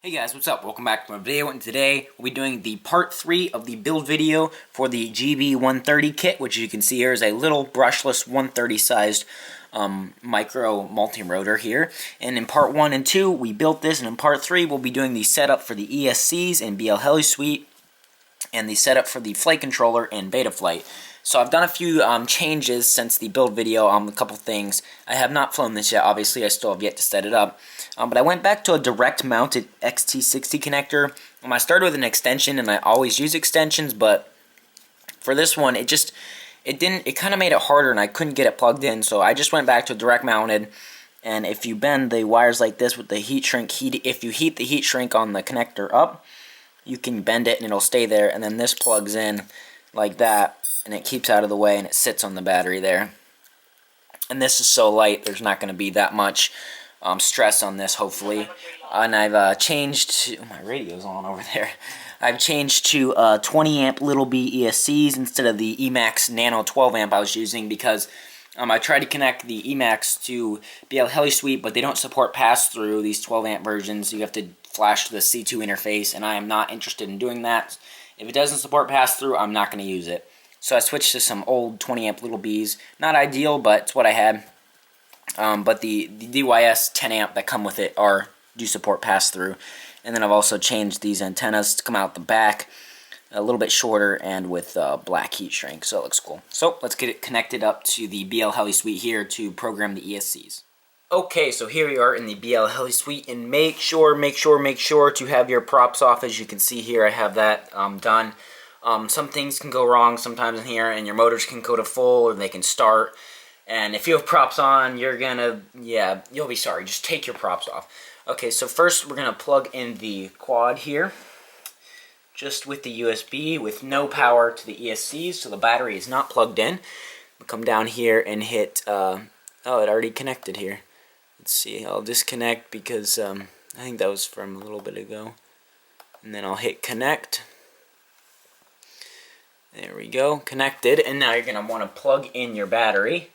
Hey guys, what's up? Welcome back to my video, and today we'll be doing the part 3 of the build video for the GB130 kit, which you can see here is a little brushless 130 sized micro multi-rotor here. And in part 1 and 2 we built this, and in part 3 we'll be doing the setup for the ESCs in BLHeliSuite and the setup for the flight controller in Betaflight. So I've done a few changes since the build video on a couple things. I have not flown this yet, obviously I still have yet to set it up. But I went back to a direct mounted XT60 connector. I started with an extension, and I always use extensions, but for this one it kind of made it harder and I couldn't get it plugged in, so I just went back to direct mounted. And if you bend the wires like this with the heat shrink, if you heat the heat shrink on the connector up, you can bend it and it'll stay there, and then this plugs in like that and it keeps out of the way and it sits on the battery there. And this is so light, there's not going to be that much stress on this, hopefully. And I've changed to, my radio's on over there. I've changed to 20 amp little B ESCs instead of the Emax Nano 12 amp I was using, because I tried to connect the Emax to BLHeliSuite, but they don't support pass-through, these 12 amp versions. You have to flash to the C2 interface, and I am not interested in doing that. If it doesn't support pass-through, I'm not going to use it. So I switched to some old 20 amp little Bs. Not ideal, but it's what I had. But the DYS 10 amp that come with it do support pass-through. And then I've also changed these antennas to come out the back a little bit shorter and with black heat shrink, so it looks cool. So let's get it connected up to the BLHeliSuite here to program the ESCs. Okay, so here we are in the BLHeliSuite, and make sure to have your props off. As you can see here, I have that done. Some things can go wrong sometimes in here, and your motors can go to full, or they can start. And if you have props on, you'll be sorry. Just take your props off. Okay, so first we're gonna plug in the quad here, just with the USB, with no power to the ESCs, so the battery is not plugged in. We'll come down here and hit, oh, it already connected here. Let's see, I'll disconnect because I think that was from a little bit ago. And then I'll hit connect. There we go, connected. And now you're gonna wanna plug in your battery.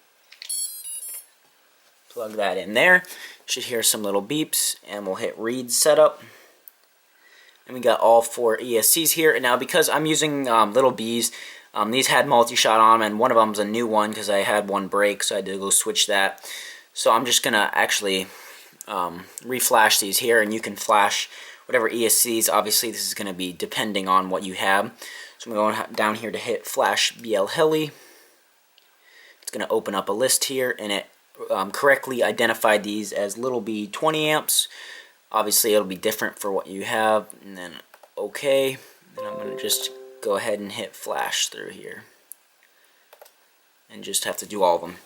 Plug that in there. Should hear some little beeps, and we'll hit read setup. And we got all 4 ESCs here. And now because I'm using little Bs, these had multi-shot on them, and one of them's a new one because I had one break, so I had to go switch that. So I'm just gonna actually reflash these here, and you can flash whatever ESCs. Obviously this is gonna be depending on what you have. So I'm going down here to hit flash BLHeli. It's gonna open up a list here, and it correctly identified these as little B 20 amps. Obviously it'll be different for what you have. And then okay, then I'm going to just go ahead and hit flash through here and just have to do all of them.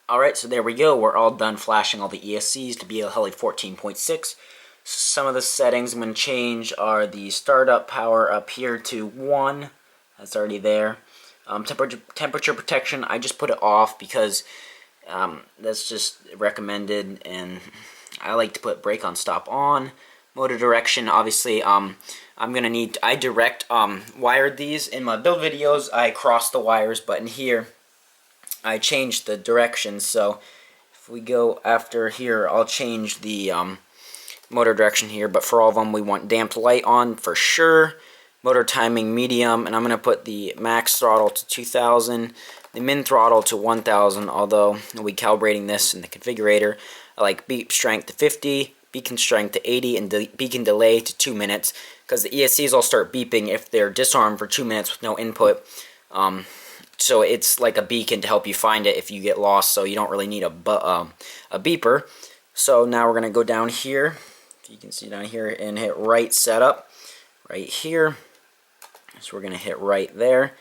Alright, so there we go. We're all done flashing all the ESCs to BLHeli 14.6. Some of the settings I'm going to change are the startup power up here to 1. That's already there. Temperature protection, I just put it off because that's just recommended, and I like to put brake on stop on. Motor direction, obviously, I direct wired these. In my build videos, I cross the wires, but in here, I changed the direction. So if we go after here, I'll change the motor direction here, but for all of them we want damped light on for sure. Motor timing medium, and I'm going to put the max throttle to 2000, the min throttle to 1000, although we'll be calibrating this in the configurator. I like beep strength to 50, beacon strength to 80, and beacon delay to 2 minutes, because the ESCs will start beeping if they're disarmed for 2 minutes with no input. So it's like a beacon to help you find it if you get lost, so you don't really need a beeper. So now we're going to go down here, if you can see down here, and hit right setup right here. So we're going to hit right there.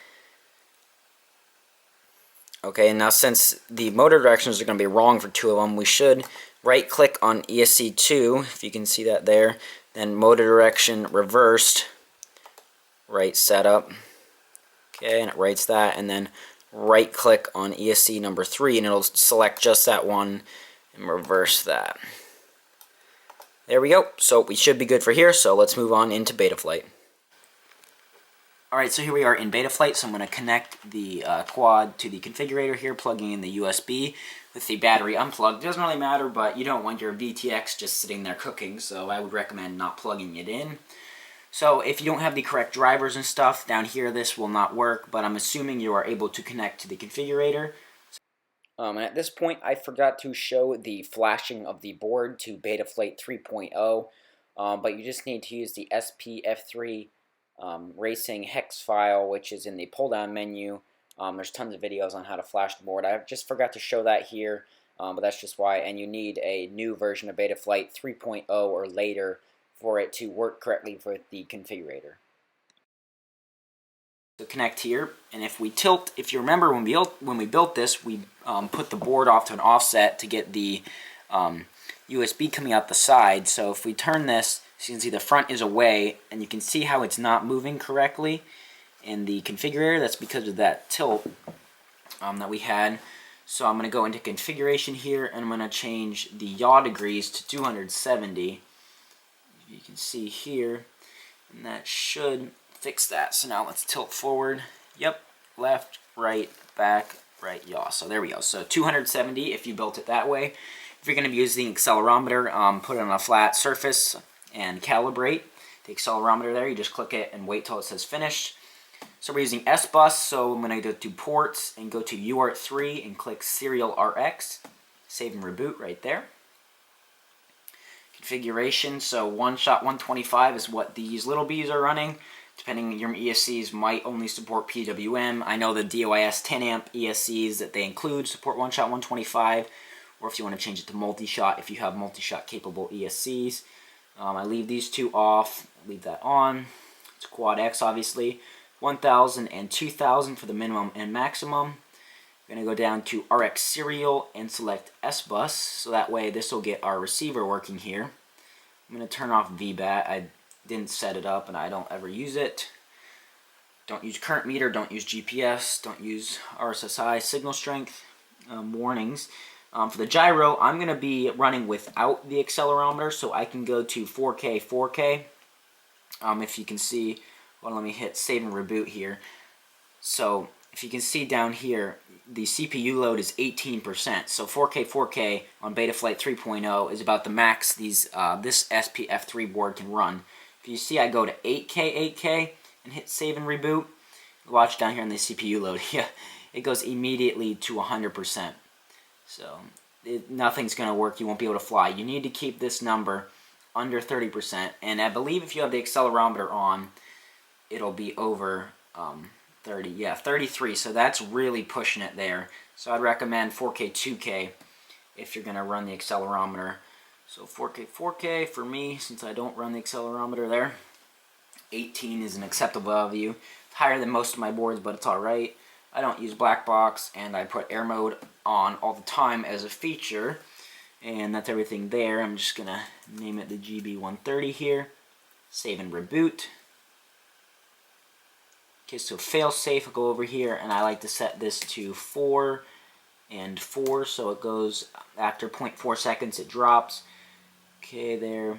Okay, and now since the motor directions are going to be wrong for 2 of them, we should right click on ESC2, if you can see that there, then motor direction reversed, right setup. Okay, and it writes that, and then right click on ESC number 3, and it'll select just that one and reverse that. There we go. So we should be good for here, so let's move on into Betaflight. Alright, so here we are in Betaflight, so I'm going to connect the quad to the configurator here, plugging in the USB with the battery unplugged. It doesn't really matter, but you don't want your VTX just sitting there cooking, so I would recommend not plugging it in. So if you don't have the correct drivers and stuff, down here this will not work, but I'm assuming you are able to connect to the configurator. And at this point, I forgot to show the flashing of the board to Betaflight 3.0, but you just need to use the SPF3 racing hex file, which is in the pull-down menu. There's tons of videos on how to flash the board. I just forgot to show that here, but that's just why. And you need a new version of Betaflight 3.0 or later for it to work correctly with the configurator. So connect here, and if we tilt, if you remember when we built this, we put the board off to an offset to get the USB coming out the side. So if we turn this, so you can see the front is away, and you can see how it's not moving correctly in the configurator. That's because of that tilt that we had. So I'm going to go into configuration here, and I'm going to change the yaw degrees to 270. You can see here, and that should fix that. So now let's tilt forward. Yep, left, right, back, right, yaw. So there we go. So 270 if you built it that way. If you're going to be using the accelerometer, put it on a flat surface and calibrate the accelerometer there. You just click it and wait till it says finished. So we're using S-Bus, so I'm going to go to ports and go to UART3 and click Serial RX. Save and reboot right there. Configuration, so one shot 125 is what these little B's are running. Depending, your ESCs might only support PWM. I know the DOIS 10 amp ESCs that they include support one shot 125, or if you want to change it to multi-shot, if you have multi-shot capable ESCs. I leave these two off, leave that on. It's quad X obviously. 1000 and 2000 for the minimum and maximum. I'm going to go down to RX serial and select S-Bus, so that way this will get our receiver working here. I'm going to turn off VBAT. I didn't set it up and I don't ever use it. Don't use current meter, don't use GPS, don't use RSSI signal strength warnings. For the gyro, I'm going to be running without the accelerometer, so I can go to 4K. If you can see, well, let me hit save and reboot here. So if you can see down here, the CPU load is 18%. So 4K on Betaflight 3.0 is about the max this SPF3 board can run. If you see, I go to 8K and hit save and reboot. Watch down here on the CPU load. Yeah, it goes immediately to 100%. So nothing's going to work. You won't be able to fly. You need to keep this number under 30%. And I believe if you have the accelerometer on, it'll be over 30. Yeah, 33. So that's really pushing it there. So I'd recommend 4K 2K if you're going to run the accelerometer. So 4K for me, since I don't run the accelerometer there. 18 is an acceptable value. It's higher than most of my boards, but it's alright. I don't use black box, and I put air mode on all the time as a feature. And that's everything there. I'm just going to name it the GB130 here. Save and reboot. Okay, so fail safe, I'll go over here, and I like to set this to 4 and 4, so it goes after 0.4 seconds, it drops. Okay, there,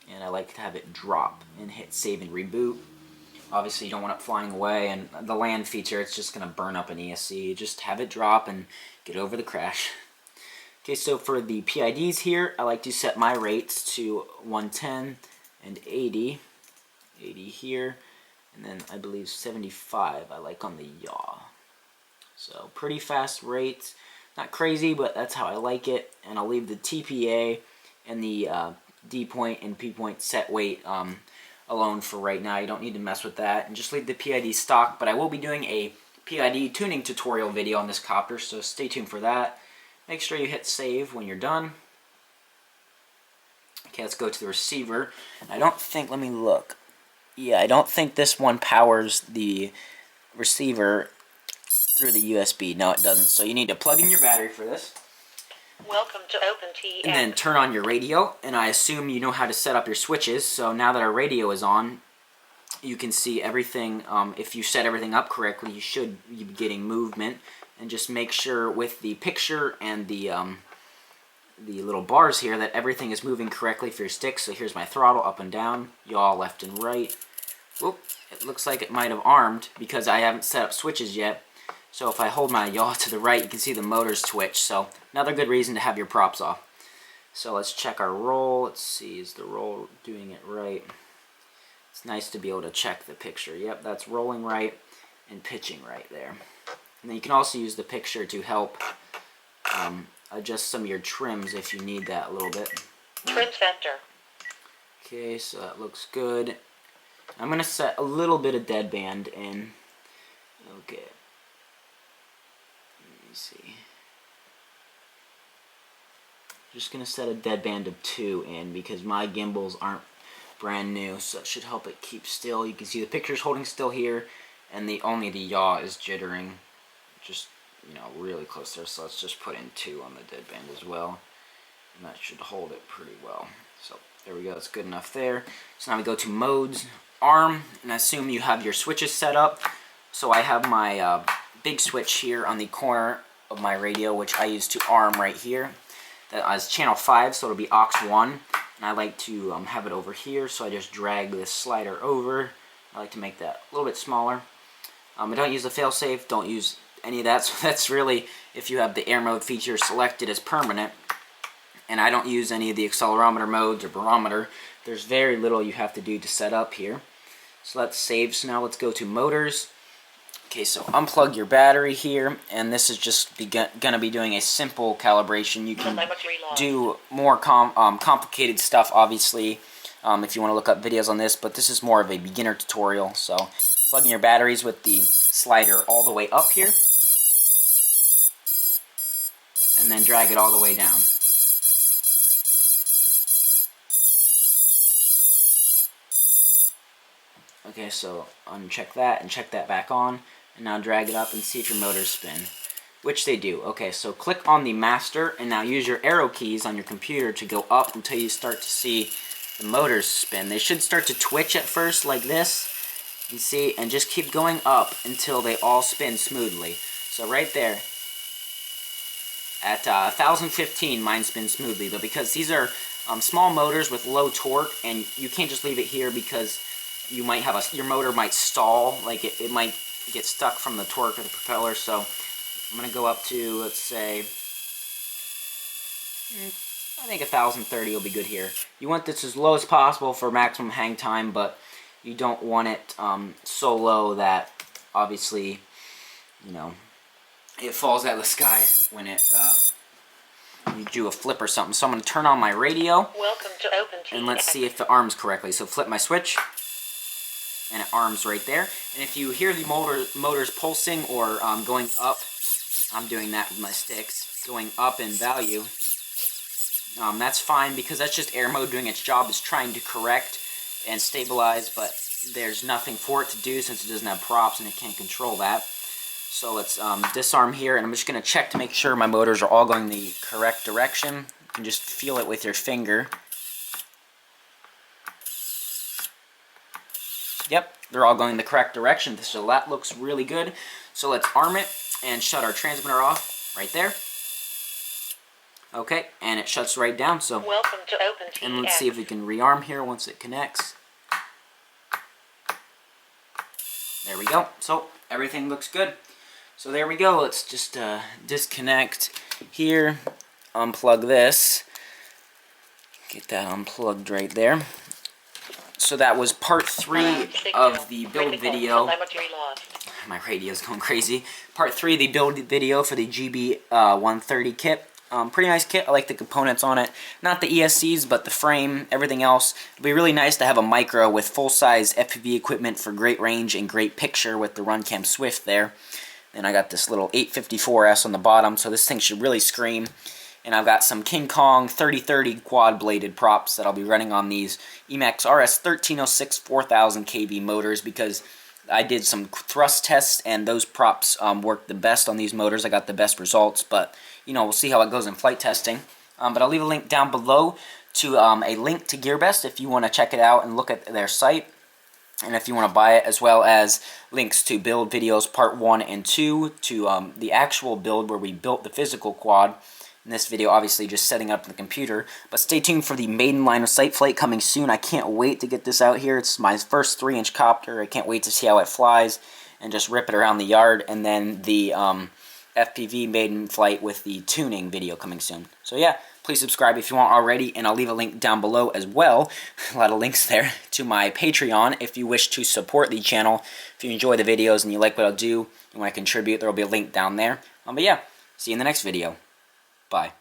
and I like to have it drop and hit save and reboot. Obviously, you don't want it flying away, and the land feature, it's just going to burn up an ESC. Just have it drop and get over the crash. Okay, so for the PIDs here, I like to set my rates to 110 and 80. 80 here. And then I believe 75 I like on the yaw. So pretty fast rates. Not crazy, but that's how I like it. And I'll leave the TPA and the D point and P point set weight alone for right now. You don't need to mess with that. And just leave the PID stock. But I will be doing a PID tuning tutorial video on this copter, so stay tuned for that. Make sure you hit save when you're done. Okay, let's go to the receiver. I don't think, let me look. Yeah, I don't think this one powers the receiver through the USB. No, it doesn't. So you need to plug in your battery for this. Welcome to OpenTM. And then turn on your radio. And I assume you know how to set up your switches. So now that our radio is on, you can see everything. If you set everything up correctly, you should be getting movement. And just make sure with the picture and the little bars here that everything is moving correctly for your stick. So here's my throttle up and down, yaw left and right, Whoop, it looks like it might have armed because I haven't set up switches yet. So if I hold my yaw to the right, you can see the motors twitch. So another good reason to have your props off. So let's check our roll. Let's see, is the roll doing it right? It's nice to be able to check the picture. Yep, that's rolling right and pitching right there. And then you can also use the picture to help adjust some of your trims if you need that a little bit. Trim center. Okay, so that looks good. I'm going to set a little bit of deadband in. Okay. Let me see. Just going to set a deadband of 2 in because my gimbals aren't brand new, so it should help it keep still. You can see the picture's holding still here, and only the yaw is jittering, just, you know, really close there. So let's just put in 2 on the deadband as well, and that should hold it pretty well. So there we go, that's good enough there. So now we go to modes, arm, and I assume you have your switches set up. So I have my big switch here on the corner of my radio, which I use to arm right here. That is channel 5, so it'll be aux 1. And I like to have it over here, so I just drag this slider over. I like to make that a little bit smaller. I don't use the failsafe, don't use any of that, so that's really if you have the air mode feature selected as permanent. And I don't use any of the accelerometer modes or barometer. There's very little you have to do to set up here. So let's save. So now let's go to motors. Okay, so unplug your battery here, and this is just going to be doing a simple calibration. You can do more complicated stuff, obviously, if you want to look up videos on this, but this is more of a beginner tutorial. So plugging your batteries with the slider all the way up here, and then drag it all the way down. Okay, so uncheck that and check that back on, and now drag it up and see if your motors spin, which they do. Okay, so click on the master, and now use your arrow keys on your computer to go up until you start to see the motors spin. They should start to twitch at first like this, you see, and just keep going up until they all spin smoothly. So right there, at 1015, mine spins smoothly, but because these are small motors with low torque, and you can't just leave it here because you might have your motor might stall, like it might get stuck from the torque of the propeller. So I'm going to go up to, let's say, I think 1030 will be good here. You want this as low as possible for maximum hang time, but you don't want it so low that obviously, you know, it falls out of the sky when it you do a flip or something. So I'm going to turn on my radio. Welcome to OpenTX. And let's see if it arms correctly. So flip my switch, and it arms right there. And if you hear the motors pulsing or going up, I'm doing that with my sticks, going up in value, that's fine because that's just air mode doing its job. It's trying to correct and stabilize, but there's nothing for it to do since it doesn't have props and it can't control that. So let's disarm here, and I'm just going to check to make sure my motors are all going the correct direction. You can just feel it with your finger. Yep, they're all going the correct direction, so that looks really good. So let's arm it and shut our transmitter off right there. Okay, and it shuts right down. So welcome to OpenTX. And let's see if we can rearm here once it connects. There we go. So everything looks good. So there we go. Let's just disconnect here, unplug this, get that unplugged right there. So that was part 3 of the build video. My radio's going crazy. Part 3 of the build video for the GB130 kit. Pretty nice kit. I like the components on it. Not the ESCs, but the frame, everything else. It'd be really nice to have a micro with full-size FPV equipment for great range and great picture with the Runcam Swift there. And I got this little 854S on the bottom, so this thing should really scream. And I've got some King Kong 3030 quad-bladed props that I'll be running on these Emax RS1306 4000 kV motors because I did some thrust tests and those props worked the best on these motors. I got the best results, but you know, we'll see how it goes in flight testing. But I'll leave a link down below to a link to GearBest if you want to check it out and look at their site. And if you want to buy it, as well as links to build videos part 1 and 2 to the actual build where we built the physical quad. In this video, obviously just setting up the computer. But stay tuned for the maiden line of sight flight coming soon. I can't wait to get this out here. It's my first 3-inch copter. I can't wait to see how it flies and just rip it around the yard. And then the FPV maiden flight with the tuning video coming soon. So yeah, please subscribe if you aren't already, and I'll leave a link down below as well, a lot of links there, to my Patreon if you wish to support the channel. If you enjoy the videos and you like what I'll do, you want to contribute, there will be a link down there. But yeah, see you in the next video. Bye.